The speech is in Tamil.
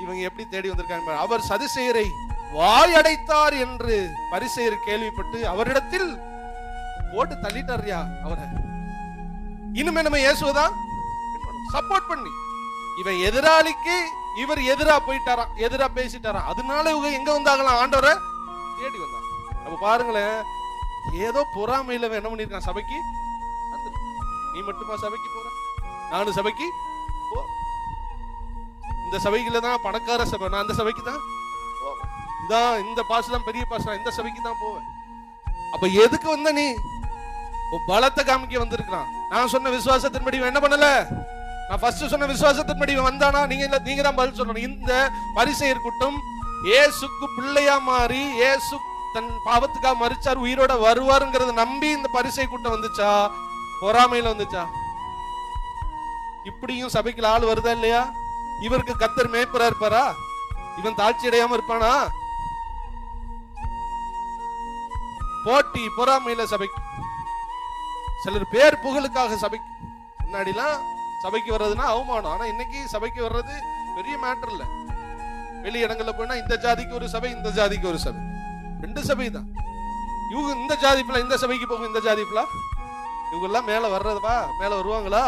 இவங்க எப்படி தேடி வந்திருக்காங்க. அவர் சதுசேயரை வாயடைத்தார் என்று பரிசேயர் கேள்விப்பட்டு அவரிடத்தில் போட்டு தள்ளிட்டாரியா அவரை. இனிமே நம்ம இயேசுதான் சப்போர்ட் பண்ணி, இவன் எதிராளிக்கு இவர் எதிரா போயிட்டாராம், எதிரா பேசிட்டாராம். அதனால இவங்க எங்க வந்தாங்களாம், ஆண்டவரை தேடி வந்தாங்க. அப்ப பாருங்களேன், ஏதோ பொறாமையில என்ன பண்ணிருக்கான், சபைக்கு நீ மட்டுமா சபைக்கு போற, நானும் சபைக்கு போ. இந்த சபைக்குல தான் பணக்கார சபை, நான் அந்த சபைக்கு தான் போவேன். இதான் இந்த பாசம் தான் பெரிய பாசம், இந்த சபைக்கு தான் போவேன். அப்ப எதுக்கு வந்த நீ? பலத்தை காமிக்க வந்திருக்கான். நான் சொன்ன விசுவாசத்தின்படி என்ன பண்ணல, நான் ஃபர்ஸ்ட் சொன்ன விசுவாசத்தின்படி வந்தானா, நீங்க தான் பதில் சொல்லணும். இந்த பரிசேயர் கூட்டம் இயேசுக்கு பிள்ளையா மாறி, இயேசு தன் பாவத்துக்காக மரிச்சார், உயிரோட வருவாருங்கிறத நம்பி இந்த பரிசேயர் கூட்டம் வந்துச்சா, பொறாமையில வந்துச்சா? இப்படியும் சபைக்கு ஆள் வருதா இல்லையா? இவருக்கு கர்த்தர் மேய்ப்பரா இருப்பாரா? இவன் தாழ்ச்சி அடையாம இருப்பானா? போட்டி பொறாமையில சபைக்கு, சிலர் பேர் புகழுக்காக சபைக்கு. முன்னாடிலாம் சபைக்கு வர்றதுன்னா அவமானம், ஆனா இன்னைக்கு சபைக்கு வர்றது பெரிய மேட்டர் இல்ல. வெளி இடங்கள்ல போனா இந்த ஜாதிக்கு ஒரு சபை, இந்த ஜாதிக்கு ஒரு சபை, ரெண்டு சபை தான். இவங்க இந்த ஜாதி பிள்ளை இந்த சபைக்கு போகும், இந்த ஜாதி பிள்ளை இவங்க எல்லாம் மேல வர்றதுவா, மேல வருவாங்களா?